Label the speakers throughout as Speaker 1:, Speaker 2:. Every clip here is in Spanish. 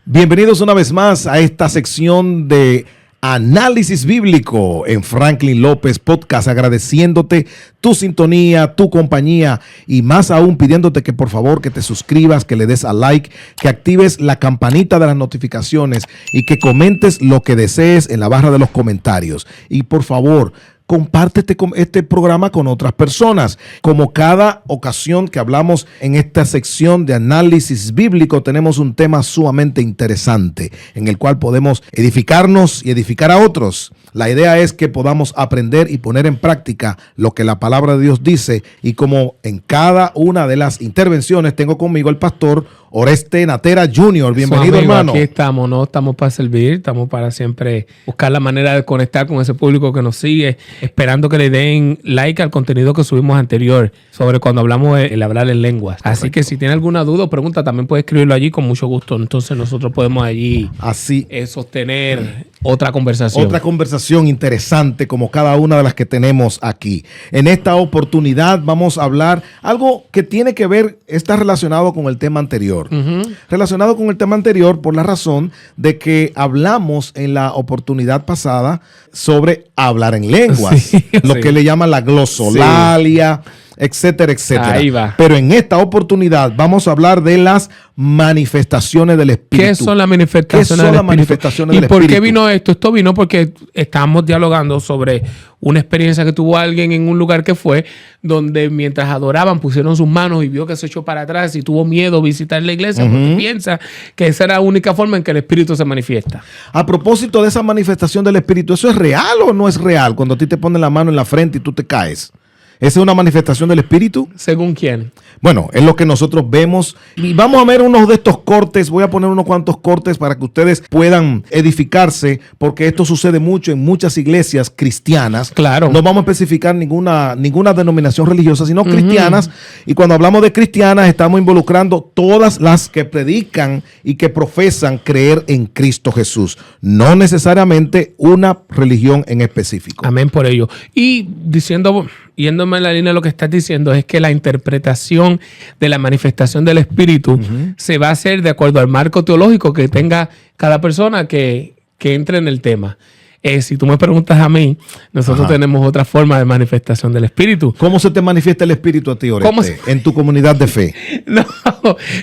Speaker 1: Bienvenidos una vez más a esta sección de Análisis Bíblico en Franklin López Podcast, agradeciéndote tu sintonía, tu compañía y más aún pidiéndote que por favor que te suscribas, que le des a like, que actives la campanita de las notificaciones y que comentes lo que desees en la barra de los comentarios. Y por favor, comparte este programa con otras personas. Como cada ocasión que hablamos en esta sección de análisis bíblico, tenemos un tema sumamente interesante en el cual podemos edificarnos y edificar a otros. La idea es que podamos aprender y poner en práctica lo que la palabra de Dios dice, y como en cada una de las intervenciones tengo conmigo el pastor Oreste Natera Jr. Bienvenido, hermano.
Speaker 2: Aquí estamos, no estamos para servir, estamos para siempre buscar la manera de conectar con ese público que nos sigue, esperando que le den like al contenido que subimos anterior sobre cuando hablamos el hablar en lenguas. Correcto. Así que si tiene alguna duda o pregunta, también puede escribirlo allí con mucho gusto. Entonces nosotros podemos allí sostener otra conversación.
Speaker 1: Otra conversación interesante como cada una de las que tenemos aquí. En esta oportunidad vamos a hablar algo que tiene que ver, está relacionado con el tema anterior. Relacionado con el tema anterior por la razón de que hablamos en la oportunidad pasada sobre hablar en lenguas, lo que le llaman la glosolalia, etcétera, etcétera.
Speaker 2: Ahí va.
Speaker 1: Pero en esta oportunidad vamos a hablar de las manifestaciones del Espíritu.
Speaker 2: ¿Qué son las manifestaciones del Espíritu? ¿Y por qué vino esto? Esto vino porque estábamos dialogando sobre una experiencia que tuvo alguien en un lugar que fue, donde mientras adoraban pusieron sus manos y vio que se echó para atrás y tuvo miedo a visitar la iglesia porque piensa que esa era la única forma en que el Espíritu se manifiesta.
Speaker 1: A propósito de esa manifestación del Espíritu, ¿eso es real o no es real? Cuando a ti te ponen la mano en la frente y tú te caes. ¿Esa es una manifestación del Espíritu?
Speaker 2: ¿Según quién?
Speaker 1: Bueno, es lo que nosotros vemos. Y vamos a ver unos de estos cortes. Voy a poner unos cuantos cortes para que ustedes puedan edificarse, porque esto sucede mucho en muchas iglesias cristianas.
Speaker 2: Claro.
Speaker 1: No vamos a especificar ninguna denominación religiosa, sino cristianas. Y cuando hablamos de cristianas, estamos involucrando todas las que predican y que profesan creer en Cristo Jesús. No necesariamente una religión en específico.
Speaker 2: Amén por ello. Y yéndome en la línea de lo que estás diciendo, es que la interpretación de la manifestación del Espíritu se va a hacer de acuerdo al marco teológico que tenga cada persona que entre en el tema. Si tú me preguntas a mí, nosotros tenemos otra forma de manifestación del Espíritu.
Speaker 1: ¿Cómo se te manifiesta el Espíritu a ti, Oreste, en tu comunidad de fe?
Speaker 2: No,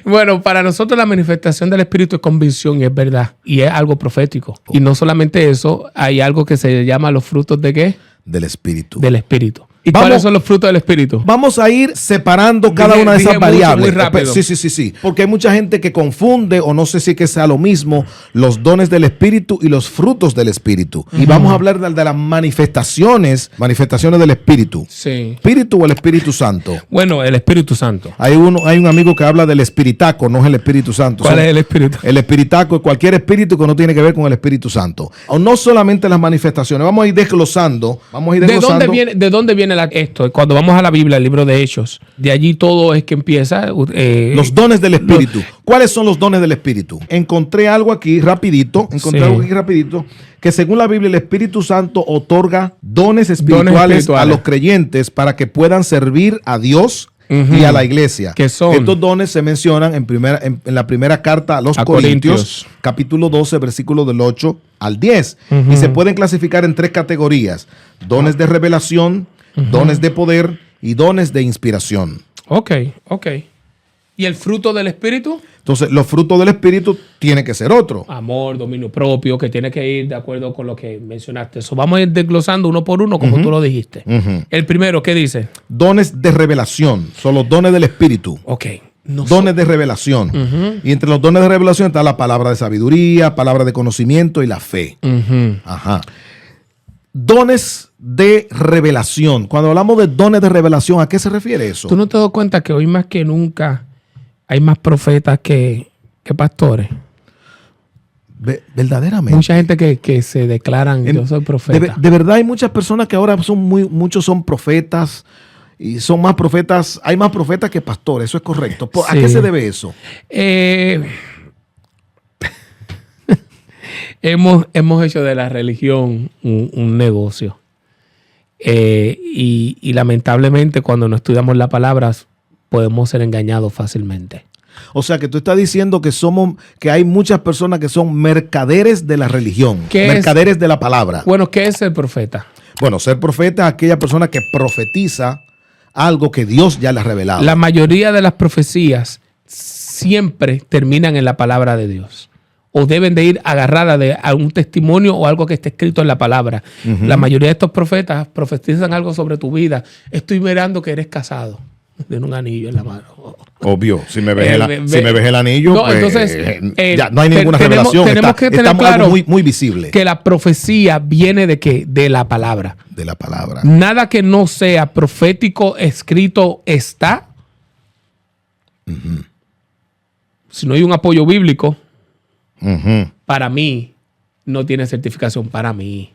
Speaker 2: bueno, para nosotros la manifestación del Espíritu es convicción y es verdad. Y es algo profético. Y no solamente eso, hay algo que se llama los frutos ¿de qué?
Speaker 1: Del Espíritu.
Speaker 2: Del Espíritu. ¿Y cuáles son los frutos del Espíritu?
Speaker 1: Vamos a ir separando cada una de esas variables.
Speaker 2: Muy rápido.
Speaker 1: Sí. Porque hay mucha gente que confunde, o no sé si que sea lo mismo, los dones del Espíritu y los frutos del Espíritu. Y vamos a hablar de las manifestaciones del Espíritu.
Speaker 2: Sí.
Speaker 1: ¿Espíritu o el Espíritu Santo?
Speaker 2: Bueno, el Espíritu Santo.
Speaker 1: Hay un amigo que habla del espiritaco, no es el Espíritu Santo.
Speaker 2: ¿Cuál es el Espíritu?
Speaker 1: El espiritaco es cualquier espíritu que no tiene que ver con el Espíritu Santo. O no solamente las manifestaciones. Vamos a ir desglosando.
Speaker 2: ¿De dónde viene esto? Cuando vamos a la Biblia, el libro de Hechos, de allí todo es que empieza.
Speaker 1: Los dones del Espíritu. ¿Cuáles son los dones del Espíritu? Encontré algo aquí rapidito, que según la Biblia el Espíritu Santo otorga dones espirituales a los creyentes para que puedan servir a Dios y a la iglesia.
Speaker 2: ¿Qué son?
Speaker 1: Estos dones se mencionan en la primera carta a los Corintios, capítulo 12, versículo del 8 al 10. Y se pueden clasificar en tres categorías: dones de revelación, dones de poder y dones de inspiración.
Speaker 2: Ok. ¿Y el fruto del Espíritu?
Speaker 1: Entonces, los frutos del Espíritu tienen que ser otro.
Speaker 2: Amor, dominio propio, que tiene que ir de acuerdo con lo que mencionaste. Eso vamos a ir desglosando uno por uno, como tú lo dijiste. El primero, ¿qué dice?
Speaker 1: Dones de revelación. Son los dones del Espíritu.
Speaker 2: Ok.
Speaker 1: Dones de revelación. Y entre los dones de revelación está la palabra de sabiduría, palabra de conocimiento y la fe. Dones de revelación. Cuando hablamos de dones de revelación, ¿a qué se refiere eso?
Speaker 2: ¿Tú no te das cuenta que hoy más que nunca hay más profetas que pastores?
Speaker 1: Verdaderamente.
Speaker 2: Mucha gente que se declaran, yo soy profeta.
Speaker 1: De verdad hay muchas personas que ahora muchos son profetas y son más profetas. Hay más profetas que pastores, eso es correcto. ¿A qué se debe eso?
Speaker 2: Hemos hecho de la religión un negocio. Y lamentablemente cuando no estudiamos las palabras podemos ser engañados fácilmente.
Speaker 1: O sea, que tú estás diciendo que hay muchas personas que son mercaderes de la religión, mercaderes de la palabra.
Speaker 2: Bueno, ¿qué es ser profeta?
Speaker 1: Bueno, ser profeta es aquella persona que profetiza algo que Dios ya le ha revelado.
Speaker 2: La mayoría de las profecías siempre terminan en la palabra de Dios. O deben de ir agarradas a un testimonio o algo que esté escrito en la palabra. La mayoría de estos profetas profetizan algo sobre tu vida. Estoy mirando que eres casado. Tiene un anillo en la mano.
Speaker 1: Obvio, si me ves el anillo,
Speaker 2: no,
Speaker 1: pues,
Speaker 2: entonces,
Speaker 1: ya no hay ninguna revelación.
Speaker 2: Tenemos que tener claro
Speaker 1: algo muy visible.
Speaker 2: Que la profecía viene ¿de qué? De la palabra.
Speaker 1: De la palabra.
Speaker 2: Nada que no sea profético, escrito, está. Si no hay un apoyo bíblico, para mí, no tiene certificación. Para mí.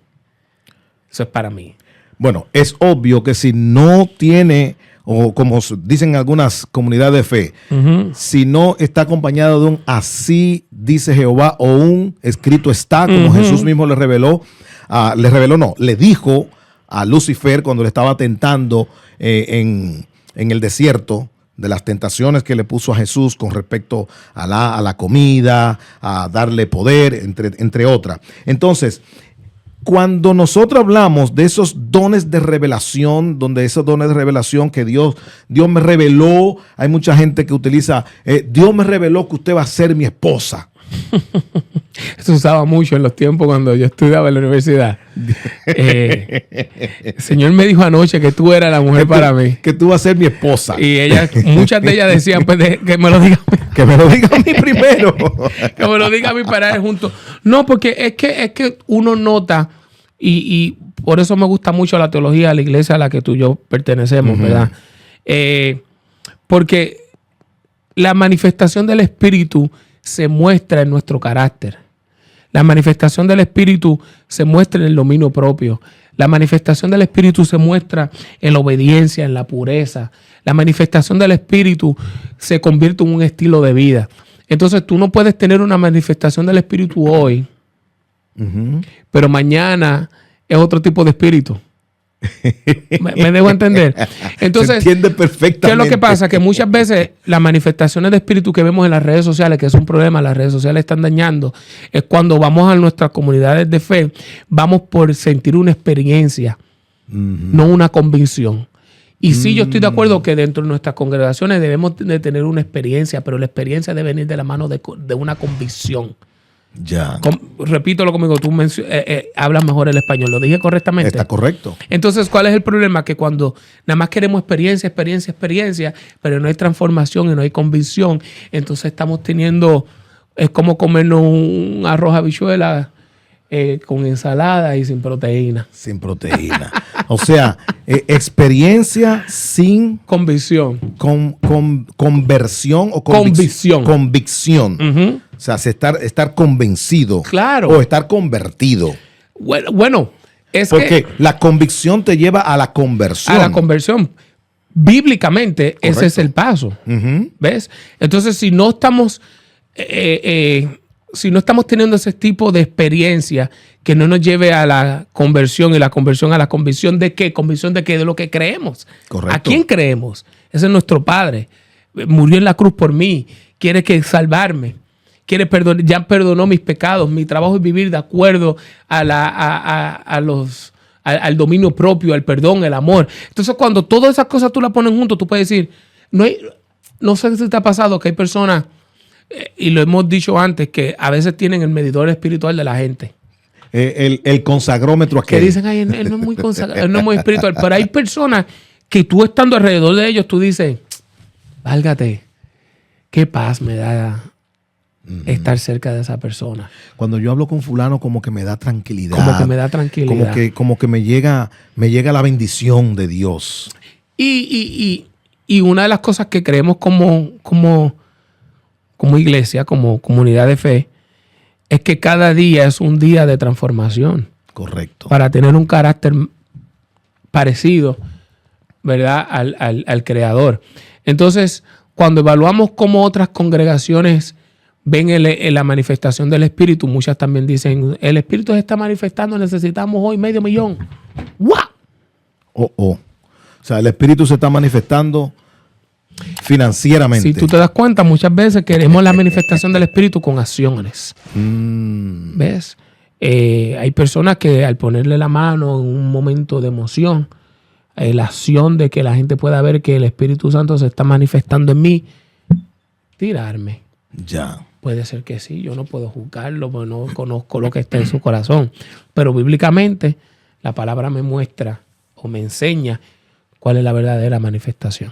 Speaker 2: Eso es para mí.
Speaker 1: Bueno, es obvio que si no tiene, o como dicen algunas comunidades de fe, si no está acompañado de un así dice Jehová o un escrito está, como Jesús mismo le dijo a Lucifer cuando le estaba tentando en el desierto, de las tentaciones que le puso a Jesús con respecto a la comida, a darle poder, entre otras. Entonces, cuando nosotros hablamos de esos dones de revelación, donde esos dones de revelación que Dios me reveló, hay mucha gente que utiliza, Dios me reveló que usted va a ser mi esposa.
Speaker 2: Eso usaba mucho en los tiempos cuando yo estudiaba en la universidad. El Señor me dijo anoche que tú eras la mujer para mí.
Speaker 1: Que tú vas a ser mi esposa.
Speaker 2: Y muchas de ellas decían pues, que me lo diga a mí.
Speaker 1: Que me lo diga a mí primero.
Speaker 2: Que me lo diga a mí para ir juntos. No, porque es que uno nota, y por eso me gusta mucho la teología de la iglesia a la que tú y yo pertenecemos, ¿verdad? Porque la manifestación del Espíritu se muestra en nuestro carácter. La manifestación del Espíritu se muestra en el dominio propio. La manifestación del Espíritu se muestra en la obediencia, en la pureza. La manifestación del Espíritu se convierte en un estilo de vida. Entonces tú no puedes tener una manifestación del Espíritu hoy, pero mañana es otro tipo de espíritu. ¿Me dejo entender? Entonces,
Speaker 1: se entiende perfectamente.
Speaker 2: ¿Qué es lo que pasa? Que muchas veces las manifestaciones de espíritu que vemos en las redes sociales, que es un problema, las redes sociales están dañando, es cuando vamos a nuestras comunidades de fe, vamos por sentir una experiencia, no una convicción. Y sí, yo estoy de acuerdo que dentro de nuestras congregaciones debemos de tener una experiencia, pero la experiencia debe venir de la mano de una convicción.
Speaker 1: Ya.
Speaker 2: Repítelo conmigo, tú hablas mejor el español, ¿lo dije correctamente?
Speaker 1: Está correcto.
Speaker 2: Entonces, ¿cuál es el problema? Que cuando nada más queremos experiencia, pero no hay transformación y no hay convicción, entonces estamos teniendo, es como comernos un arroz habichuela con ensalada y sin proteína.
Speaker 1: Sin proteína. O sea, experiencia sin
Speaker 2: convicción.
Speaker 1: Conversión o
Speaker 2: convicción.
Speaker 1: Convicción. O sea, estar convencido.
Speaker 2: Claro.
Speaker 1: O estar convertido.
Speaker 2: Bueno, es
Speaker 1: porque la convicción te lleva a la conversión.
Speaker 2: A la conversión. Bíblicamente, correcto, ese es el paso. ¿Ves? Entonces, si no estamos teniendo ese tipo de experiencia que no nos lleve a la conversión y la conversión a la convicción de qué, convicción de qué, de lo que creemos.
Speaker 1: Correcto.
Speaker 2: ¿A quién creemos? Ese es nuestro Padre. Murió en la cruz por mí. Quiere salvarme. Ya perdonó mis pecados. Mi trabajo es vivir de acuerdo al dominio propio, al perdón, el amor. Entonces, cuando todas esas cosas tú las pones juntos, tú puedes decir, no sé si te ha pasado que hay personas, y lo hemos dicho antes, que a veces tienen el medidor espiritual de la gente.
Speaker 1: El consagrómetro aquel.
Speaker 2: Que dicen, ay, él no es muy consagrado, él no es muy espiritual. Pero hay personas que tú estando alrededor de ellos, tú dices, válgate, qué paz me da estar cerca de esa persona. Cuando
Speaker 1: yo hablo con fulano, como que me da tranquilidad.
Speaker 2: Como que me da tranquilidad.
Speaker 1: Como que me llega la bendición de Dios.
Speaker 2: Y una de las cosas que creemos como iglesia, como comunidad de fe, es que cada día es un día de transformación.
Speaker 1: Correcto.
Speaker 2: Para tener un carácter parecido, ¿verdad?, al Creador. Entonces, cuando evaluamos cómo otras congregaciones ven la manifestación del Espíritu, muchas también dicen, el Espíritu se está manifestando, necesitamos hoy 500,000. ¡Wow!
Speaker 1: O sea, el Espíritu se está manifestando financieramente.
Speaker 2: Si tú te das cuenta, muchas veces queremos la manifestación del Espíritu con acciones. ¿Ves? Hay personas que al ponerle la mano en un momento de emoción, la acción de que la gente pueda ver que el Espíritu Santo se está manifestando en mí, tirarme.
Speaker 1: Ya.
Speaker 2: Puede ser que sí, yo no puedo juzgarlo porque no conozco lo que está en su corazón. Pero bíblicamente la palabra me muestra o me enseña cuál es la verdadera manifestación.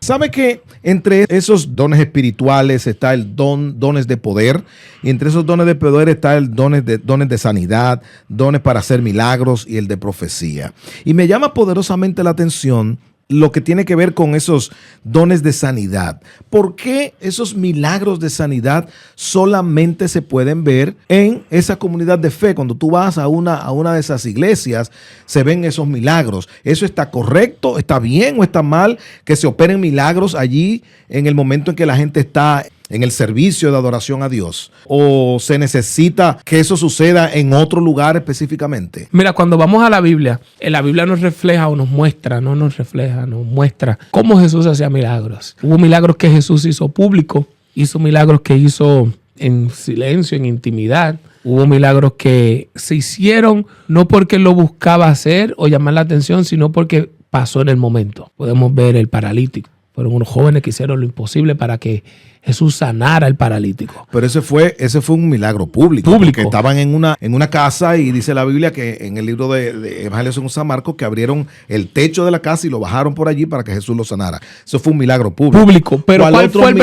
Speaker 1: ¿Sabe que entre esos dones espirituales está el dones de poder? Y entre esos dones de poder está el dones de sanidad, dones para hacer milagros y el de profecía. Y me llama poderosamente la atención lo que tiene que ver con esos dones de sanidad. ¿Por qué esos milagros de sanidad solamente se pueden ver en esa comunidad de fe? Cuando tú vas a una de esas iglesias, se ven esos milagros. ¿Eso está correcto? ¿Está bien o está mal que se operen milagros allí en el momento en que la gente está en el servicio de adoración a Dios? ¿O se necesita que eso suceda en otro lugar específicamente?
Speaker 2: Mira, cuando vamos a la Biblia nos refleja o nos muestra, no nos refleja, nos muestra cómo Jesús hacía milagros. Hubo milagros que Jesús hizo público, hizo milagros que hizo en silencio, en intimidad. Hubo milagros que se hicieron no porque lo buscaba hacer o llamar la atención, sino porque pasó en el momento. Podemos ver el paralítico. Fueron unos jóvenes que hicieron lo imposible para que Jesús sanara al paralítico.
Speaker 1: Pero ese fue un milagro público. Porque estaban en una casa y dice la Biblia que en el libro de Evangelio según San Marcos que abrieron el techo de la casa y lo bajaron por allí para que Jesús lo sanara. Eso fue un milagro público.
Speaker 2: Pero ¿cuál fue el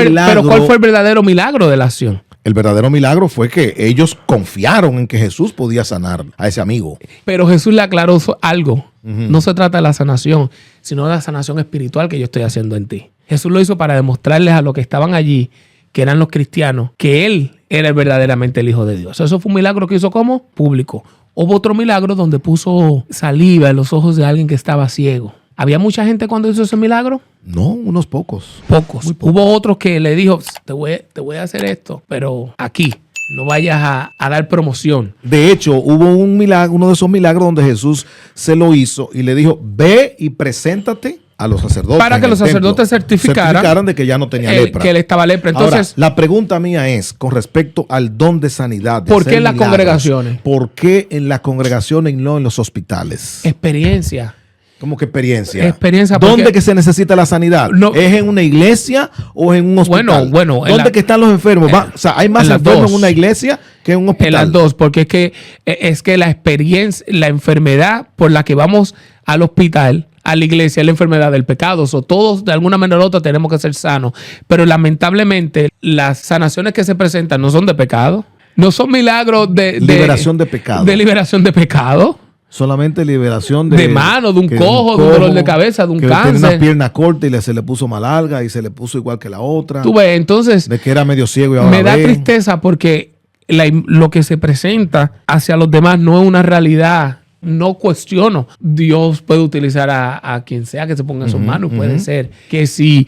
Speaker 2: verdadero milagro de la acción?
Speaker 1: El verdadero milagro fue que ellos confiaron en que Jesús podía sanar a ese amigo.
Speaker 2: Pero Jesús le aclaró algo. No se trata de la sanación, sino de la sanación espiritual que yo estoy haciendo en ti. Jesús lo hizo para demostrarles a los que estaban allí, que eran los cristianos, que Él era verdaderamente el Hijo de Dios. Eso fue un milagro que hizo como público. Hubo otro milagro donde puso saliva en los ojos de alguien que estaba ciego. ¿Había mucha gente cuando hizo ese milagro?
Speaker 1: No, unos pocos.
Speaker 2: Pocos. Hubo otros que le dijo, te voy a hacer esto, pero aquí. No vayas a dar promoción.
Speaker 1: De hecho, hubo un milagro, uno de esos milagros donde Jesús se lo hizo y le dijo, ve y preséntate a los sacerdotes.
Speaker 2: Para que los sacerdotes certificaran
Speaker 1: de que ya no tenía lepra.
Speaker 2: Que él estaba lepra. Entonces,
Speaker 1: ahora, la pregunta mía es con respecto al don de sanidad.
Speaker 2: ¿Por qué en las congregaciones?
Speaker 1: ¿Por qué en las congregaciones y no en los hospitales?
Speaker 2: Experiencia.
Speaker 1: ¿Cómo que experiencia?
Speaker 2: Experiencia.
Speaker 1: ¿Dónde que se necesita la sanidad?
Speaker 2: No,
Speaker 1: ¿es en una iglesia o en un hospital?
Speaker 2: Bueno.
Speaker 1: ¿Dónde que están los enfermos? O sea, hay más enfermos en una iglesia que en un hospital.
Speaker 2: En las dos, porque es que la experiencia, la enfermedad por la que vamos al hospital, a la iglesia, es la enfermedad del pecado. Todos de alguna manera u otra tenemos que ser sanos. Pero lamentablemente las sanaciones que se presentan no son de pecado. No son milagros de
Speaker 1: liberación de pecado.
Speaker 2: De liberación de pecado.
Speaker 1: Solamente liberación de
Speaker 2: mano, de un cojo, de un dolor de cabeza, de un cáncer.
Speaker 1: Tiene una pierna corta y se le puso más larga y se le puso igual que la otra.
Speaker 2: Tú ves, entonces.
Speaker 1: De que era medio ciego y ahora
Speaker 2: me da tristeza porque lo que se presenta hacia los demás no es una realidad. No cuestiono. Dios puede utilizar a quien sea que se ponga en sus manos. Puede ser que si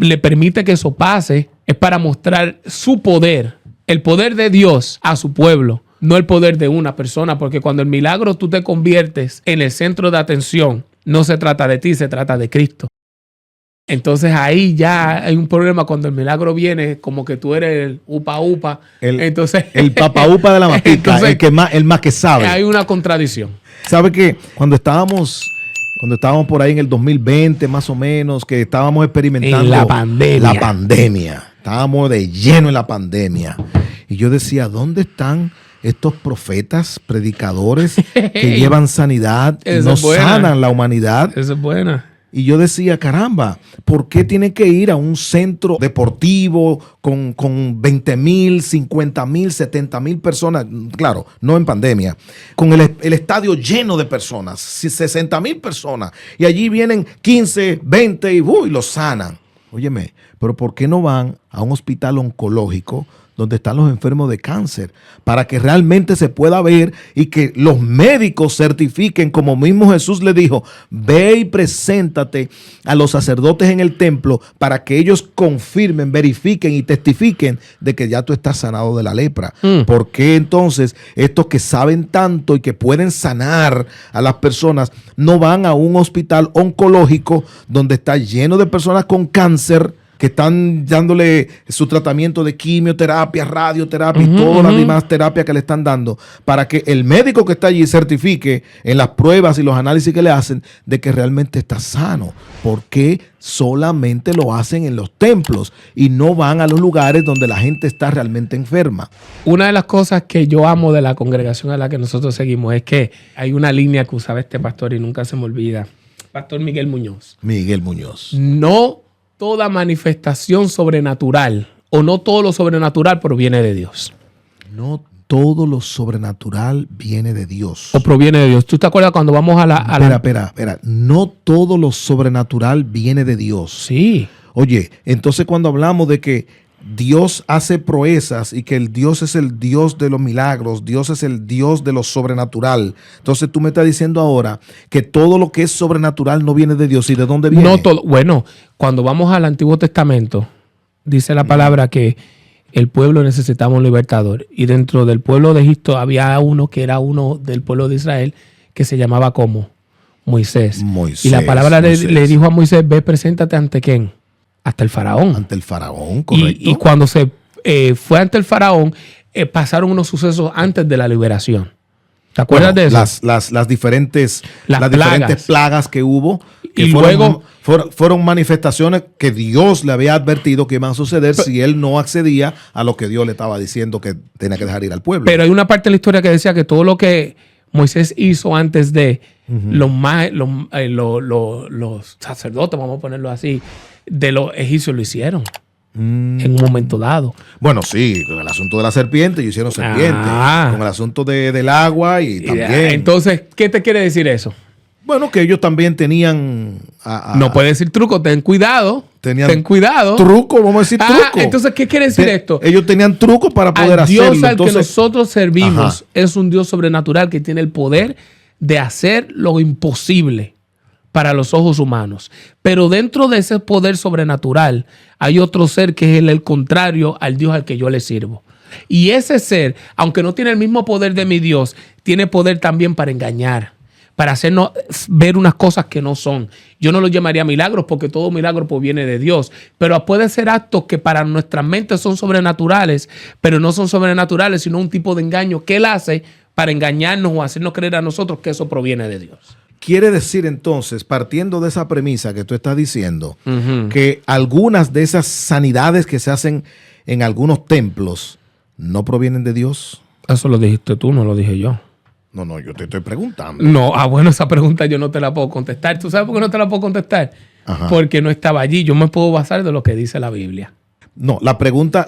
Speaker 2: le permite que eso pase, es para mostrar su poder, el poder de Dios a su pueblo. No el poder de una persona, porque cuando el milagro tú te conviertes en el centro de atención, no se trata de ti, se trata de Cristo. Entonces ahí ya hay un problema cuando el milagro viene como que tú eres el upa upa. Entonces,
Speaker 1: el papa upa de la matica, entonces, el más que sabe.
Speaker 2: Hay una contradicción.
Speaker 1: ¿Sabe qué? Cuando estábamos por ahí en el 2020 más o menos, que estábamos experimentando
Speaker 2: en la
Speaker 1: pandemia. Estábamos de lleno en la pandemia. Y yo decía, ¿dónde están estos profetas, predicadores que llevan sanidad y no sanan la humanidad?
Speaker 2: Esa es buena.
Speaker 1: Y yo decía, caramba, ¿por qué tienen que ir a un centro deportivo con 20,000, 50,000, 70,000 personas? Claro, no en pandemia. Con el estadio lleno de personas, 60,000 personas. Y allí vienen 15, 20 y los sanan. Óyeme, pero ¿por qué no van a un hospital oncológico donde están los enfermos de cáncer, para que realmente se pueda ver y que los médicos certifiquen, como mismo Jesús le dijo, ve y preséntate a los sacerdotes en el templo para que ellos confirmen, verifiquen y testifiquen de que ya tú estás sanado de la lepra. ¿Por qué entonces estos que saben tanto y que pueden sanar a las personas no van a un hospital oncológico donde está lleno de personas con cáncer, que están dándole su tratamiento de quimioterapia, radioterapia y todas las demás terapias que le están dando, para que el médico que está allí certifique en las pruebas y los análisis que le hacen de que realmente está sano? ¿Por qué solamente lo hacen en los templos y no van a los lugares donde la gente está realmente enferma?
Speaker 2: Una de las cosas que yo amo de la congregación a la que nosotros seguimos es que hay una línea que usaba este pastor y nunca se me olvida. Pastor Miguel Muñoz.
Speaker 1: Miguel Muñoz.
Speaker 2: No toda manifestación sobrenatural o no todo lo sobrenatural proviene de Dios.
Speaker 1: No todo lo sobrenatural viene de Dios.
Speaker 2: O proviene de Dios. ¿Tú te acuerdas cuando vamos a la...
Speaker 1: Espera. No todo lo sobrenatural viene de Dios.
Speaker 2: Sí.
Speaker 1: Oye, entonces cuando hablamos de que Dios hace proezas y que el Dios es el Dios de los milagros, Dios es el Dios de lo sobrenatural, entonces tú me estás diciendo ahora que todo lo que es sobrenatural no viene de Dios. ¿Y de dónde viene?
Speaker 2: No todo. Bueno, cuando vamos al Antiguo Testamento, dice la palabra que el pueblo necesitaba un libertador. Y dentro del pueblo de Egipto había uno que era uno del pueblo de Israel que se llamaba como Moisés. Y la palabra le dijo a Moisés, ve, preséntate ante ¿quién? Hasta el faraón.
Speaker 1: Ante el faraón, correcto.
Speaker 2: Y cuando se fue ante el faraón, pasaron unos sucesos antes de la liberación. ¿Te acuerdas de eso?
Speaker 1: Las diferentes plagas que hubo. Que
Speaker 2: y
Speaker 1: fueron manifestaciones que Dios le había advertido que iban a suceder si él no accedía a lo que Dios le estaba diciendo que tenía que dejar ir al pueblo.
Speaker 2: Pero hay una parte de la historia que decía que todo lo que Moisés hizo antes de los sacerdotes, vamos a ponerlo así, de los egipcios lo hicieron en un momento dado.
Speaker 1: Bueno, sí, con el asunto de la serpiente, ellos hicieron serpiente. Con el asunto del agua y también.
Speaker 2: Entonces, ¿qué te quiere decir eso?
Speaker 1: Bueno, que ellos también tenían...
Speaker 2: no puede decir truco, ten cuidado. Ten cuidado.
Speaker 1: Truco, vamos a decir truco.
Speaker 2: Entonces, ¿qué quiere decir esto?
Speaker 1: Ellos tenían truco para poder hacerlo.
Speaker 2: Dios al que nosotros servimos es un Dios sobrenatural que tiene el poder de hacer lo imposible para los ojos humanos. Pero dentro de ese poder sobrenatural hay otro ser que es el contrario al Dios al que yo le sirvo. Y ese ser, aunque no tiene el mismo poder de mi Dios, tiene poder también para engañar, para hacernos ver unas cosas que no son. Yo no lo llamaría milagros porque todo milagro proviene de Dios, pero puede ser actos que para nuestras mentes son sobrenaturales, pero no son sobrenaturales, sino un tipo de engaño que Él hace para engañarnos o hacernos creer a nosotros que eso proviene de Dios.
Speaker 1: Quiere decir entonces, partiendo de esa premisa que tú estás diciendo, que algunas de esas sanidades que se hacen en algunos templos no provienen de Dios.
Speaker 2: Eso lo dijiste tú, no lo dije yo.
Speaker 1: No, yo te estoy preguntando.
Speaker 2: No, bueno, esa pregunta yo no te la puedo contestar. ¿Tú sabes por qué no te la puedo contestar? Porque no estaba allí. Yo me puedo basar de lo que dice la Biblia.
Speaker 1: No, la pregunta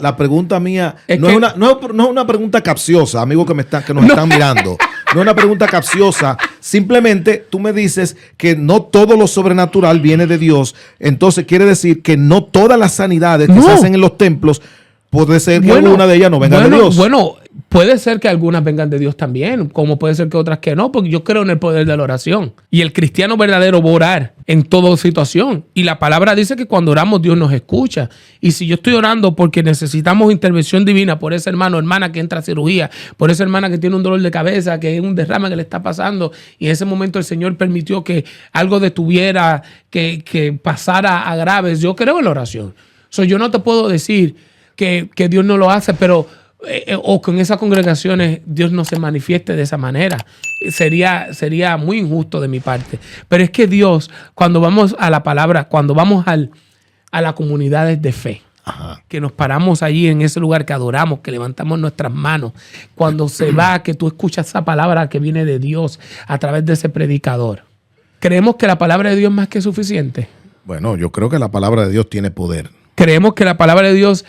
Speaker 1: mía no es una pregunta capciosa, amigo que nos están mirando. No es una pregunta capciosa. Simplemente tú me dices que no todo lo sobrenatural viene de Dios. Entonces quiere decir que no todas las sanidades que se hacen en los templos, puede ser que alguna de ellas no venga de Dios.
Speaker 2: Bueno, puede ser que algunas vengan de Dios también, como puede ser que otras que no, porque yo creo en el poder de la oración. Y el cristiano verdadero va a orar en toda situación. Y la palabra dice que cuando oramos Dios nos escucha. Y si yo estoy orando porque necesitamos intervención divina por ese hermano o hermana que entra a cirugía, por esa hermana que tiene un dolor de cabeza, que es un derrame que le está pasando, y en ese momento el Señor permitió que algo detuviera, que pasara a graves, yo creo en la oración. Yo no te puedo decir que Dios no lo hace, pero o que en esas congregaciones Dios no se manifieste de esa manera. Sería muy injusto de mi parte. Pero es que Dios, cuando vamos a la palabra, cuando vamos a las comunidades de fe, que nos paramos allí en ese lugar que adoramos, que levantamos nuestras manos, cuando se va, que tú escuchas esa palabra que viene de Dios a través de ese predicador, ¿creemos que la palabra de Dios es más que suficiente?
Speaker 1: Bueno, yo creo que la palabra de Dios tiene poder.
Speaker 2: Creemos que la palabra de Dios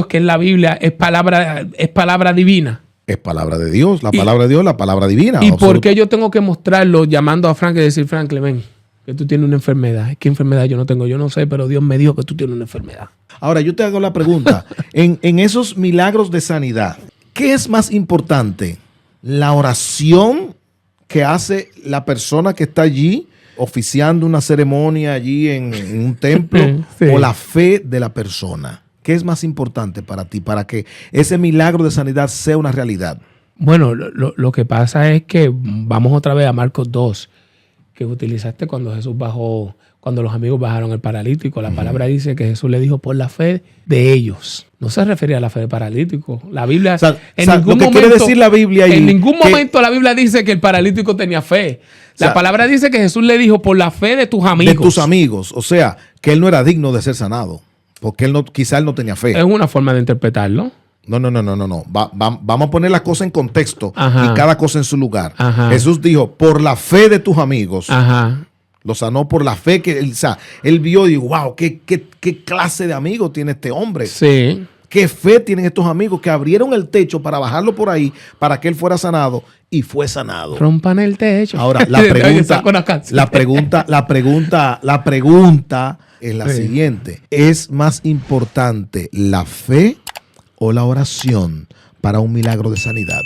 Speaker 2: que es la Biblia, es palabra divina.
Speaker 1: Es palabra de Dios, la palabra de Dios, la palabra divina.
Speaker 2: ¿Y por qué yo tengo que mostrarlo llamando a Frank y decir, Franklin, ven? que tú tienes una enfermedad. ¿Qué enfermedad yo no tengo? Yo no sé, pero Dios me dijo que tú tienes una enfermedad.
Speaker 1: Ahora, yo te hago la pregunta. En esos milagros de sanidad, ¿qué es más importante? ¿La oración que hace la persona que está allí oficiando una ceremonia allí en un templo
Speaker 2: Sí.
Speaker 1: o la fe de la persona? ¿Qué es más importante para ti, para que ese milagro de sanidad sea una realidad?
Speaker 2: Bueno, lo que pasa es que vamos otra vez a Marcos 2, que utilizaste cuando Jesús bajó, cuando los amigos bajaron el paralítico. La palabra dice que Jesús le dijo por la fe de ellos. No se refería a la fe del paralítico. La Biblia,
Speaker 1: lo que quiere decir la Biblia ahí,
Speaker 2: en ningún momento la Biblia dice que el paralítico tenía fe. La palabra dice que Jesús le dijo por la fe de tus amigos.
Speaker 1: De tus amigos. O sea, que él no era digno de ser sanado, porque quizá él no tenía fe.
Speaker 2: Es una forma de interpretarlo.
Speaker 1: No. Vamos a poner las cosas en contexto.
Speaker 2: Ajá.
Speaker 1: Y cada cosa en su lugar.
Speaker 2: Ajá.
Speaker 1: Jesús dijo, por la fe de tus amigos.
Speaker 2: Ajá.
Speaker 1: Lo sanó por la fe que él, o sea, él vio y dijo, wow, ¿qué clase de amigos tiene este hombre?
Speaker 2: Sí.
Speaker 1: ¿Qué fe tienen estos amigos que abrieron el techo para bajarlo por ahí para que él fuera sanado? Y fue sanado.
Speaker 2: Rompan el techo.
Speaker 1: Ahora, la pregunta es la siguiente. ¿Es más importante la fe o la oración para un milagro de sanidad?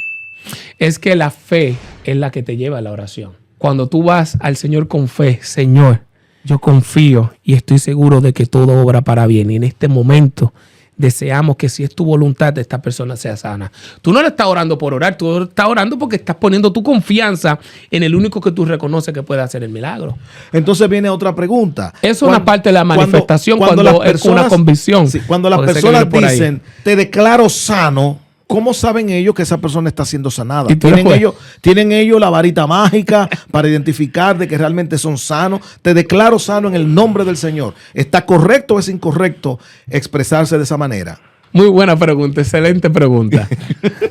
Speaker 2: Es que la fe es la que te lleva a la oración. Cuando tú vas al Señor con fe, Señor, yo confío y estoy seguro de que todo obra para bien. Y en este momento deseamos que si es tu voluntad, esta persona sea sana. Tú no le estás orando por orar, tú estás orando porque estás poniendo tu confianza en el único que tú reconoces que puede hacer el milagro.
Speaker 1: Entonces viene otra pregunta.
Speaker 2: Es una parte de la manifestación cuando es una convicción.
Speaker 1: Sí, cuando las personas dicen, te declaro sano, ¿cómo saben ellos que esa persona está siendo sanada? ¿Tienen ellos la varita mágica para identificar de que realmente son sanos? Te declaro sano en el nombre del Señor. ¿Está correcto o es incorrecto expresarse de esa manera?
Speaker 2: Muy buena pregunta, excelente pregunta.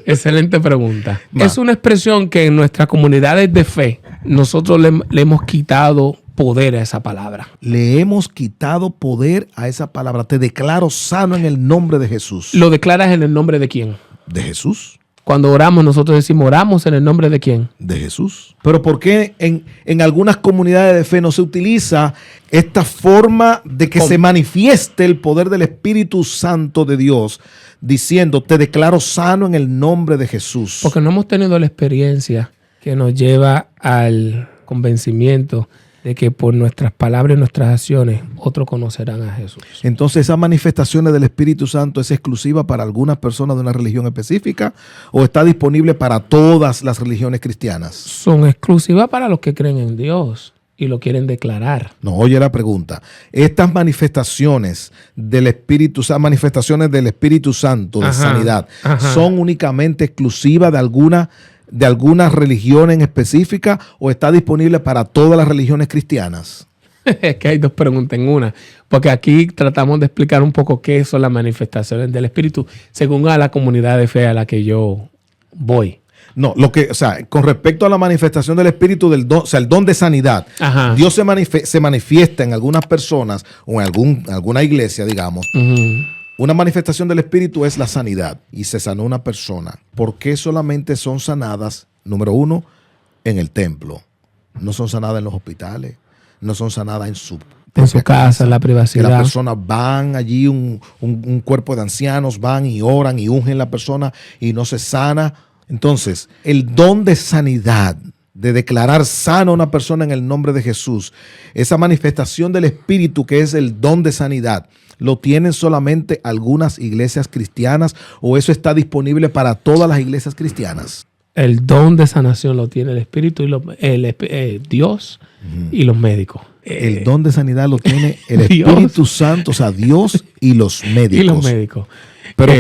Speaker 2: Excelente pregunta. Es una expresión que en nuestras comunidades de fe nosotros le hemos quitado poder a esa palabra.
Speaker 1: Le hemos quitado poder a esa palabra. Te declaro sano en el nombre de Jesús.
Speaker 2: ¿Lo declaras en el nombre de quién?
Speaker 1: De Jesús.
Speaker 2: Cuando oramos, nosotros decimos, ¿oramos en el nombre de quién?
Speaker 1: De Jesús. Pero ¿por qué en algunas comunidades de fe no se utiliza esta forma de que se manifieste el poder del Espíritu Santo de Dios diciendo, te declaro sano en el nombre de Jesús?
Speaker 2: Porque no hemos tenido la experiencia que nos lleva al convencimiento de que por nuestras palabras y nuestras acciones otros conocerán a Jesús.
Speaker 1: Entonces, ¿esas manifestaciones del Espíritu Santo es exclusiva para algunas personas de una religión específica o está disponible para todas las religiones cristianas?
Speaker 2: Son exclusivas para los que creen en Dios y lo quieren declarar.
Speaker 1: No, oye la pregunta. Estas manifestaciones del Espíritu Santo de sanidad son únicamente exclusivas de alguna religión en específica o está disponible para todas las religiones cristianas?
Speaker 2: Es que hay dos preguntas en una, porque aquí tratamos de explicar un poco qué son las manifestaciones del Espíritu según a la comunidad de fe a la que yo voy.
Speaker 1: No, con respecto a la manifestación del Espíritu, el don de sanidad, Dios se manifiesta en algunas personas o en alguna iglesia, digamos. Una manifestación del Espíritu es la sanidad y se sanó una persona. ¿Por qué solamente son sanadas, número uno, en el templo? No son sanadas en los hospitales, no son sanadas en su
Speaker 2: casa, en la privacidad.
Speaker 1: Que las personas van allí, un cuerpo de ancianos van y oran y ungen a la persona y no se sana. Entonces, el don de sanidad, de declarar sano a una persona en el nombre de Jesús, esa manifestación del Espíritu que es el don de sanidad, ¿lo tienen solamente algunas iglesias cristianas o eso está disponible para todas las iglesias cristianas?
Speaker 2: El don de sanación lo tiene el Espíritu y Dios y los médicos.
Speaker 1: El don de sanidad lo tiene el Espíritu Santo, o sea, Dios y los médicos.
Speaker 2: Y los médicos.
Speaker 1: Pero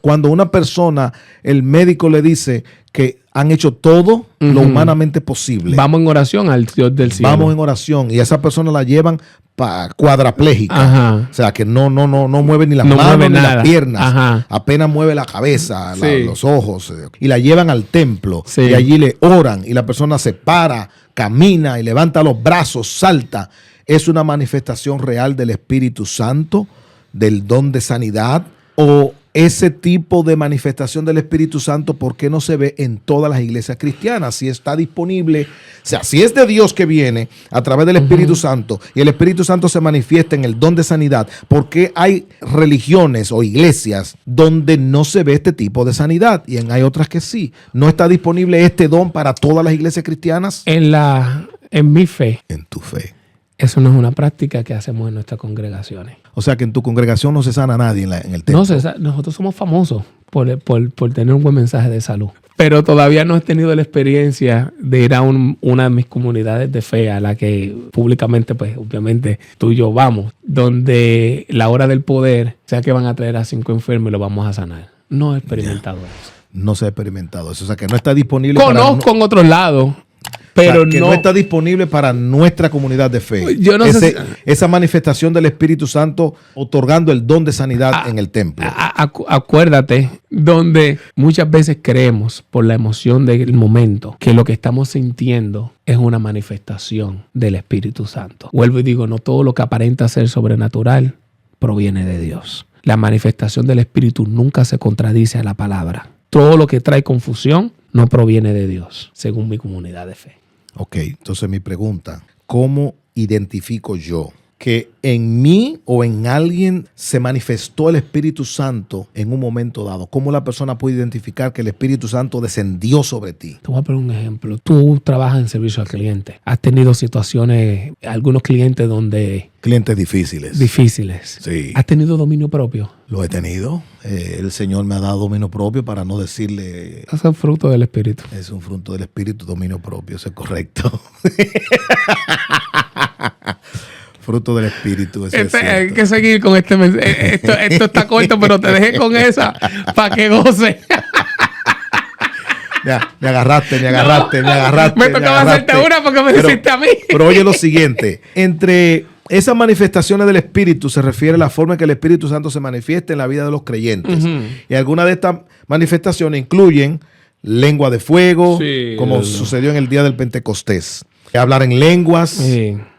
Speaker 1: cuando una persona, el médico le dice que han hecho todo lo humanamente posible.
Speaker 2: Vamos en oración al Dios del cielo.
Speaker 1: Vamos en oración y a esa persona la llevan cuadraplégica. O sea, que no mueve ni las manos ni las piernas. Apenas mueve la cabeza, los ojos. Y la llevan al templo y allí le oran y la persona se para, camina y levanta los brazos, salta. Es una manifestación real del Espíritu Santo, del don de sanidad. ¿O ese tipo de manifestación del Espíritu Santo, ¿por qué no se ve en todas las iglesias cristianas? Si está disponible, o sea, si es de Dios que viene a través del Espíritu Santo y el Espíritu Santo se manifiesta en el don de sanidad, ¿por qué hay religiones o iglesias donde no se ve este tipo de sanidad y hay otras que sí? ¿No está disponible este don para todas las iglesias cristianas?
Speaker 2: En mi fe.
Speaker 1: En tu fe.
Speaker 2: Eso no es una práctica que hacemos en nuestras congregaciones.
Speaker 1: O sea que en tu congregación no se sana a nadie en el templo.
Speaker 2: Nosotros somos famosos por tener un buen mensaje de salud. Pero todavía no he tenido la experiencia de ir a una de mis comunidades de fe a la que públicamente, pues obviamente tú y yo vamos, donde la hora del poder, sea que van a traer a 5 enfermos y los vamos a sanar. No he experimentado eso.
Speaker 1: No se ha experimentado eso. O sea que no está disponible.
Speaker 2: Conozco en otros lados. Pero
Speaker 1: que no está disponible para nuestra comunidad de fe.
Speaker 2: Yo no sé
Speaker 1: esa manifestación del Espíritu Santo otorgando el don de sanidad en el templo.
Speaker 2: Acuérdate, donde muchas veces creemos por la emoción del momento que lo que estamos sintiendo es una manifestación del Espíritu Santo. Vuelvo y digo, no todo lo que aparenta ser sobrenatural proviene de Dios. La manifestación del Espíritu nunca se contradice a la palabra. Todo lo que trae confusión no proviene de Dios, según mi comunidad de fe.
Speaker 1: Ok, entonces mi pregunta, ¿cómo identifico yo que en mí o en alguien se manifestó el Espíritu Santo en un momento dado? ¿Cómo la persona puede identificar que el Espíritu Santo descendió sobre ti?
Speaker 2: Te voy a poner un ejemplo. Tú trabajas en servicio al cliente. Has tenido situaciones, algunos clientes donde...
Speaker 1: Clientes difíciles.
Speaker 2: Difíciles.
Speaker 1: Sí.
Speaker 2: ¿Has tenido dominio propio?
Speaker 1: Lo he tenido. El Señor me ha dado dominio propio, para no decirle...
Speaker 2: Es un fruto del Espíritu.
Speaker 1: Es un fruto del Espíritu, dominio propio. Eso es correcto. Fruto del Espíritu. Eso es cierto.
Speaker 2: Hay que seguir con este mensaje. Esto está corto, pero te dejé con esa para que goce.
Speaker 1: Me agarraste.
Speaker 2: Me tocaba hacerte una porque me dijiste a mí.
Speaker 1: Pero oye lo siguiente. Entre esas manifestaciones del Espíritu se refiere a la forma en que el Espíritu Santo se manifiesta en la vida de los creyentes. Y algunas de estas manifestaciones incluyen lengua de fuego, como sucedió en el día del Pentecostés. Hablar en lenguas,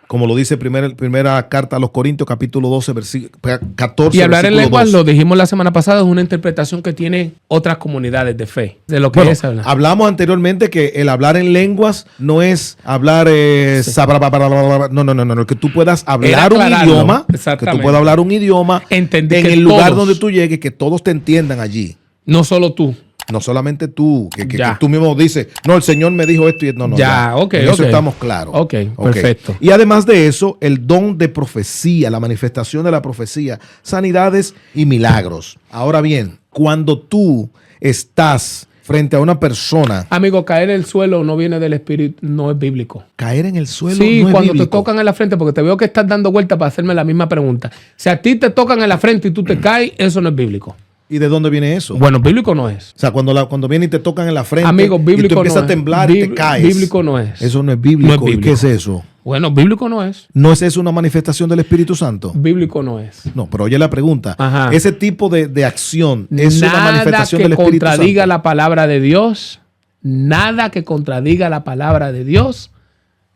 Speaker 1: como lo dice primera carta a los Corintios, capítulo 12, versículo 14.
Speaker 2: Y hablar en lenguas, lo dijimos la semana pasada, es una interpretación que tiene otras comunidades de fe. De lo que es hablar.
Speaker 1: Hablamos anteriormente que el hablar en lenguas no es hablar no, que tú puedas hablar un idioma, que tú puedas hablar un idioma en el lugar donde tú llegues, que todos te entiendan allí.
Speaker 2: No solo tú.
Speaker 1: No solamente tú, que tú mismo dices, no, el Señor me dijo esto y no. En eso estamos claros.
Speaker 2: Ok, perfecto.
Speaker 1: Y además de eso, el don de profecía, la manifestación de la profecía, sanidades y milagros. Ahora bien, cuando tú estás frente a una persona...
Speaker 2: Amigo, caer en el suelo no viene del Espíritu, no es bíblico.
Speaker 1: Caer en el suelo
Speaker 2: no es
Speaker 1: bíblico. Sí,
Speaker 2: cuando te tocan en la frente, porque te veo que estás dando vueltas para hacerme la misma pregunta. Si a ti te tocan en la frente y tú te caes, eso no es bíblico.
Speaker 1: ¿Y de dónde viene eso?
Speaker 2: Bueno, bíblico no es.
Speaker 1: O sea, cuando vienen y te tocan en la frente,
Speaker 2: amigo, bíblico
Speaker 1: y tú empiezas
Speaker 2: no
Speaker 1: a temblar y te caes.
Speaker 2: Bíblico no es.
Speaker 1: Eso no es bíblico.
Speaker 2: No es bíblico.
Speaker 1: ¿Y qué es eso?
Speaker 2: Bueno, bíblico no es.
Speaker 1: ¿No es eso una manifestación del Espíritu Santo?
Speaker 2: Bíblico no es.
Speaker 1: No, pero oye la pregunta. Ajá. Ese tipo de acción es una manifestación del Espíritu Santo. Nada que
Speaker 2: contradiga la palabra de Dios. Nada que contradiga la palabra de Dios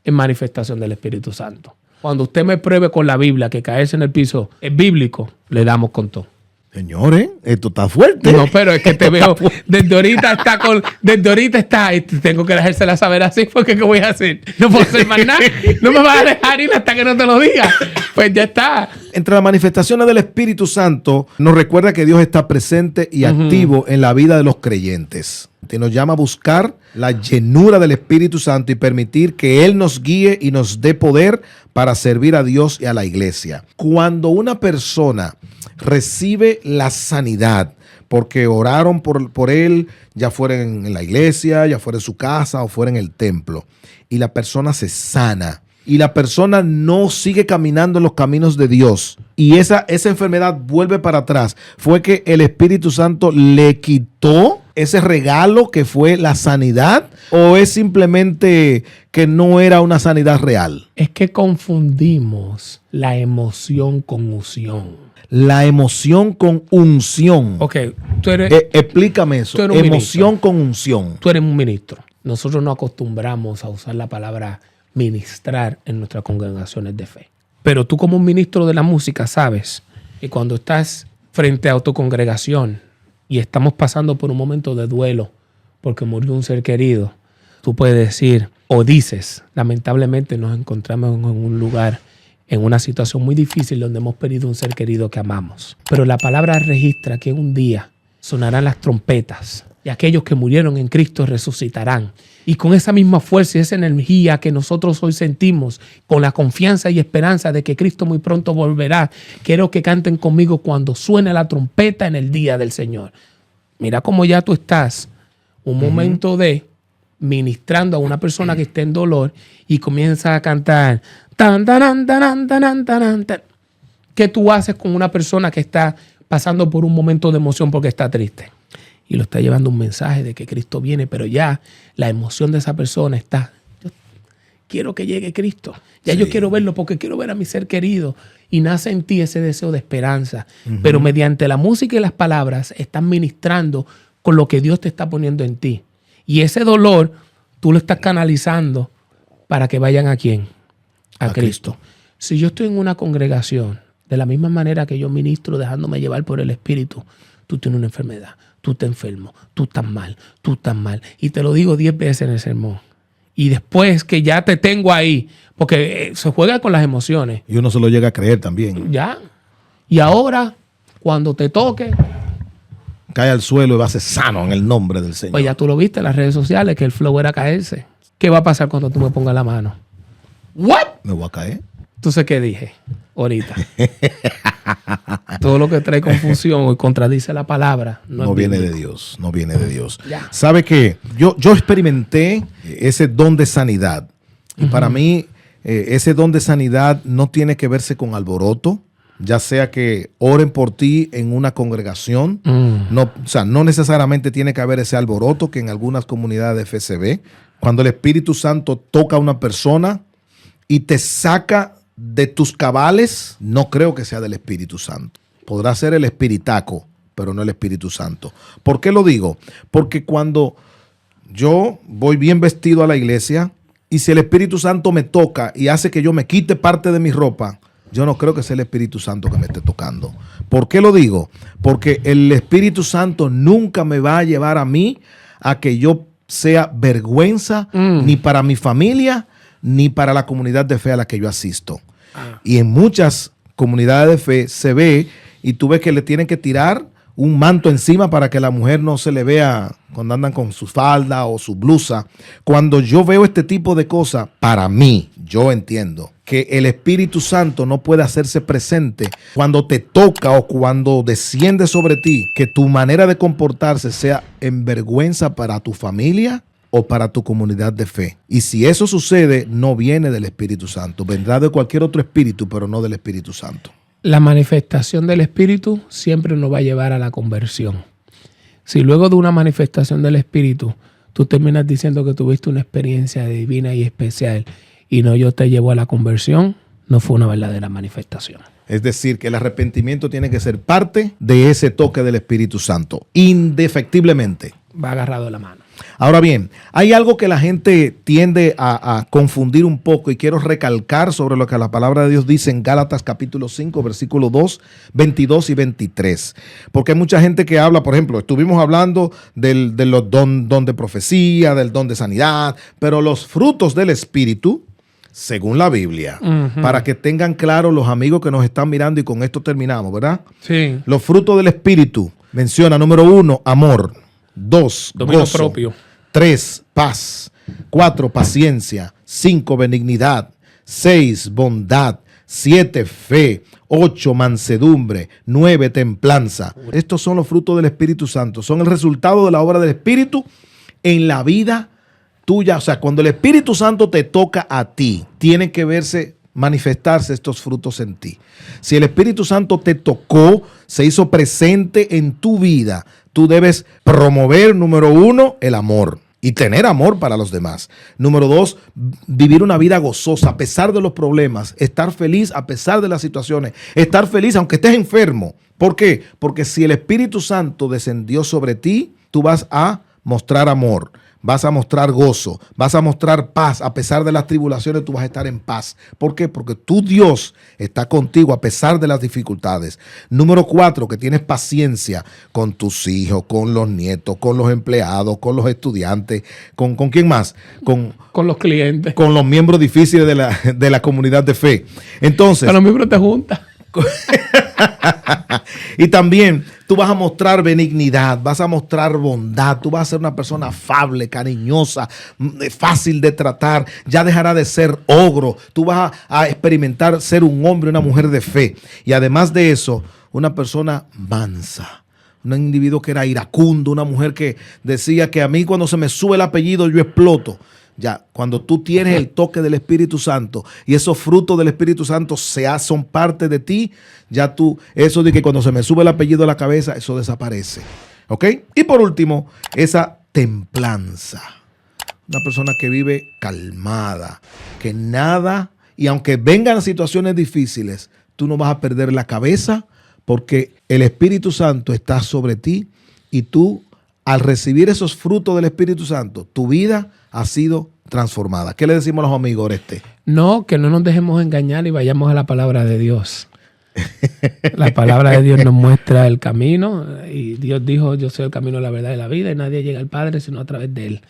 Speaker 2: es manifestación del Espíritu Santo. Cuando usted me pruebe con la Biblia que caerse en el piso es bíblico, le damos con todo.
Speaker 1: Señores, esto está fuerte.
Speaker 2: No, pero es que te veo, desde ahorita está, y tengo que dejársela saber así, porque ¿qué voy a hacer? No puedo hacer más nada. No me vas a dejar ir hasta que no te lo diga. Pues ya está.
Speaker 1: Entre las manifestaciones del Espíritu Santo, nos recuerda que Dios está presente y activo en la vida de los creyentes. Y nos llama a buscar la llenura del Espíritu Santo y permitir que Él nos guíe y nos dé poder para servir a Dios y a la iglesia. Cuando una persona recibe la sanidad porque oraron por él, ya fuera en la iglesia, ya fuera en su casa o fuera en el templo, y la persona se sana, y la persona no sigue caminando en los caminos de Dios, y esa enfermedad vuelve para atrás, ¿fue que el Espíritu Santo le quitó ese regalo que fue la sanidad, o es simplemente que no era una sanidad real?
Speaker 2: Es que confundimos la emoción con unción.
Speaker 1: La emoción con unción.
Speaker 2: Ok, tú eres...
Speaker 1: explícame eso. Emoción con unción.
Speaker 2: Tú eres un ministro. Nosotros no acostumbramos a usar la palabra ministrar en nuestras congregaciones de fe. Pero tú como un ministro de la música sabes que cuando estás frente a tu congregación y estamos pasando por un momento de duelo porque murió un ser querido, tú puedes decir o dices, lamentablemente nos encontramos en un lugar, en una situación muy difícil donde hemos perdido un ser querido que amamos. Pero la palabra registra que un día sonarán las trompetas y aquellos que murieron en Cristo resucitarán. Y con esa misma fuerza y esa energía que nosotros hoy sentimos, con la confianza y esperanza de que Cristo muy pronto volverá, quiero que canten conmigo cuando suene la trompeta en el día del Señor. Mira cómo ya tú estás, un momento de ministrando a una persona que esté en dolor y comienza a cantar. Tan, tan, tan, tan, tan, tan, tan. ¿Qué tú haces con una persona que está pasando por un momento de emoción porque está triste? Y lo está llevando un mensaje de que Cristo viene, pero ya la emoción de esa persona está, yo quiero que llegue Cristo. Ya yo quiero verlo porque quiero ver a mi ser querido. Y nace en ti ese deseo de esperanza. Pero mediante la música y las palabras están ministrando con lo que Dios te está poniendo en ti. Y ese dolor tú lo estás canalizando para que vayan ¿a quién? A Cristo. Si yo estoy en una congregación, de la misma manera que yo ministro dejándome llevar por el Espíritu, tú tienes una enfermedad, tú estás enfermo, tú estás mal. Y te lo digo 10 veces en el sermón. Y después que ya te tengo ahí, porque se juega con las emociones.
Speaker 1: Y uno se lo llega a creer también.
Speaker 2: Ya. Y ahora, cuando te toque,
Speaker 1: cae al suelo y va a ser sano en el nombre del Señor.
Speaker 2: Pues ya tú lo viste en las redes sociales, que el flow era caerse. ¿Qué va a pasar cuando tú me pongas la mano? ¿What?
Speaker 1: Me voy a caer.
Speaker 2: Entonces, ¿qué dije ahorita? Todo lo que trae confusión y contradice la palabra
Speaker 1: no viene de Dios, no viene de Dios.
Speaker 2: Ya.
Speaker 1: ¿Sabe qué? Yo experimenté ese don de sanidad. Y para mí, ese don de sanidad no tiene que verse con alboroto, ya sea que oren por ti en una congregación. No, o sea, no necesariamente tiene que haber ese alboroto que en algunas comunidades de fe se ve. Cuando el Espíritu Santo toca a una persona y te saca de tus cabales, no creo que sea del Espíritu Santo. Podrá ser el espiritaco, pero no el Espíritu Santo. ¿Por qué lo digo? Porque cuando yo voy bien vestido a la iglesia y si el Espíritu Santo me toca y hace que yo me quite parte de mi ropa, yo no creo que sea el Espíritu Santo que me esté tocando. ¿Por qué lo digo? Porque el Espíritu Santo nunca me va a llevar a mí a que yo sea vergüenza ni para mi familia ni para la comunidad de fe a la que yo asisto. Y en muchas comunidades de fe se ve y tú ves que le tienen que tirar un manto encima para que la mujer no se le vea cuando andan con su falda o su blusa. Cuando yo veo este tipo de cosas, para mí, yo entiendo que el Espíritu Santo no puede hacerse presente cuando te toca o cuando desciende sobre ti, que tu manera de comportarse sea en vergüenza para tu familia o para tu comunidad de fe. Y si eso sucede, no viene del Espíritu Santo. Vendrá de cualquier otro espíritu, pero no del Espíritu Santo.
Speaker 2: La manifestación del Espíritu siempre nos va a llevar a la conversión. Si luego de una manifestación del Espíritu, tú terminas diciendo que tuviste una experiencia divina y especial y no yo te llevo a la conversión, no fue una verdadera manifestación.
Speaker 1: Es decir, que el arrepentimiento tiene que ser parte de ese toque del Espíritu Santo, indefectiblemente.
Speaker 2: Va agarrado de la mano.
Speaker 1: Ahora bien, hay algo que la gente tiende a confundir un poco y quiero recalcar sobre lo que la palabra de Dios dice en Gálatas capítulo 5, versículo 2, 22 y 23. Porque hay mucha gente que habla, por ejemplo, estuvimos hablando de los don de profecía, del don de sanidad, pero los frutos del Espíritu, según la Biblia, para que tengan claro los amigos que nos están mirando y con esto terminamos, ¿verdad?
Speaker 2: Sí.
Speaker 1: Los frutos del Espíritu menciona, número 1, amor. 2,
Speaker 2: dominio
Speaker 1: gozo.
Speaker 2: propio.
Speaker 1: 3, paz. 4, paciencia. 5, benignidad. 6, bondad. 7, fe. 8, mansedumbre. 9, templanza. Estos son los frutos del Espíritu Santo. Son el resultado de la obra del Espíritu en la vida tuya. O sea, cuando el Espíritu Santo te toca a ti, tienen que manifestarse estos frutos en ti. Si el Espíritu Santo te tocó, se hizo presente en tu vida, tú debes promover, número 1, el amor y tener amor para los demás. Número 2, vivir una vida gozosa a pesar de los problemas, estar feliz a pesar de las situaciones, estar feliz aunque estés enfermo. ¿Por qué? Porque si el Espíritu Santo descendió sobre ti, tú vas a mostrar amor, vas a mostrar gozo, vas a mostrar paz. A pesar de las tribulaciones, tú vas a estar en paz. ¿Por qué? Porque tu Dios está contigo a pesar de las dificultades. Número 4, que tienes paciencia con tus hijos, con los nietos, con los empleados, con los estudiantes, ¿con quién más? Con
Speaker 2: los clientes.
Speaker 1: Con los miembros difíciles de la comunidad de fe. Entonces,
Speaker 2: con los miembros de junta.
Speaker 1: Y también tú vas a mostrar benignidad, vas a mostrar bondad, tú vas a ser una persona afable, cariñosa, fácil de tratar, ya dejará de ser ogro, tú vas a experimentar ser un hombre, una mujer de fe. Y además de eso, una persona mansa. Un individuo que era iracundo, una mujer que decía que a mí cuando se me sube el apellido yo exploto. Ya, cuando tú tienes el toque del Espíritu Santo y esos frutos del Espíritu Santo son parte de ti, ya tú, eso de que cuando se me sube el apellido a la cabeza, eso desaparece. ¿Ok? Y por último, esa templanza. Una persona que vive calmada, que nada, y aunque vengan situaciones difíciles, tú no vas a perder la cabeza porque el Espíritu Santo está sobre ti y tú, al recibir esos frutos del Espíritu Santo, tu vida ha sido transformada. ¿Qué le decimos a los amigos, Oreste?
Speaker 2: No, que no nos dejemos engañar y vayamos a la palabra de Dios. La palabra de Dios nos muestra el camino y Dios dijo, yo soy el camino, la verdad y la vida y nadie llega al Padre sino a través de Él.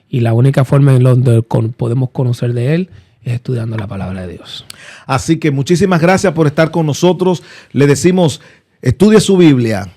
Speaker 2: Y la única forma en donde podemos conocer de Él es estudiando la palabra de Dios.
Speaker 1: Así que muchísimas gracias por estar con nosotros. Le decimos, estudie su Biblia.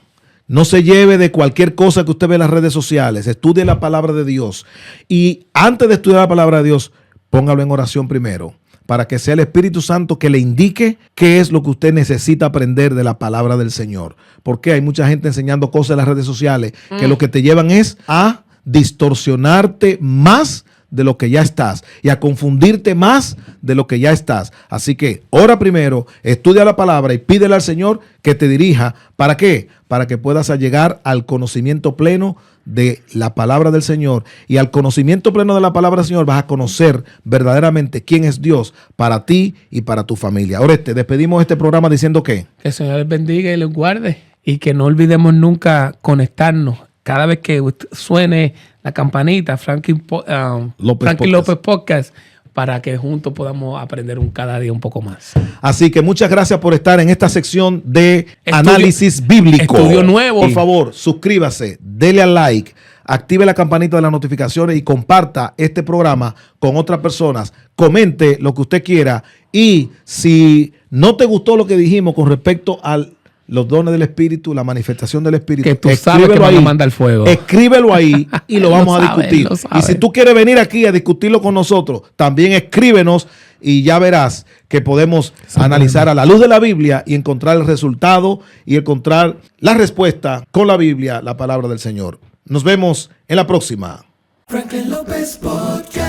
Speaker 1: No se lleve de cualquier cosa que usted ve en las redes sociales. Estudie la palabra de Dios. Y antes de estudiar la palabra de Dios, póngalo en oración primero, para que sea el Espíritu Santo que le indique qué es lo que usted necesita aprender de la palabra del Señor. Porque hay mucha gente enseñando cosas en las redes sociales que lo que te llevan es a distorsionarte más de lo que ya estás y a confundirte más de lo que ya estás. Así que ora primero, estudia la palabra y pídele al Señor que te dirija. ¿Para qué? Para que puedas llegar al conocimiento pleno de la palabra del Señor. Y al conocimiento pleno de la palabra del Señor vas a conocer verdaderamente quién es Dios para ti y para tu familia. Oreste, despedimos este programa diciendo que
Speaker 2: el Señor les bendiga y les guarde y que no olvidemos nunca conectarnos. Cada vez que suene la campanita, Franklin López Podcast, para que juntos podamos aprender cada día un poco más.
Speaker 1: Así que muchas gracias por estar en esta sección de análisis bíblico.
Speaker 2: Estudio nuevo.
Speaker 1: Por favor, suscríbase, dele al like, active la campanita de las notificaciones y comparta este programa con otras personas. Comente lo que usted quiera y si no te gustó lo que dijimos con respecto a los dones del Espíritu, la manifestación del Espíritu,
Speaker 2: que tú sabes que van a mandar el fuego.
Speaker 1: Escríbelo ahí y lo vamos a discutir. Y si tú quieres venir aquí a discutirlo con nosotros, también escríbenos y ya verás que podemos analizar a la luz de la Biblia y encontrar el resultado y encontrar la respuesta con la Biblia, la palabra del Señor. Nos vemos en la próxima. Franklin López Podcast.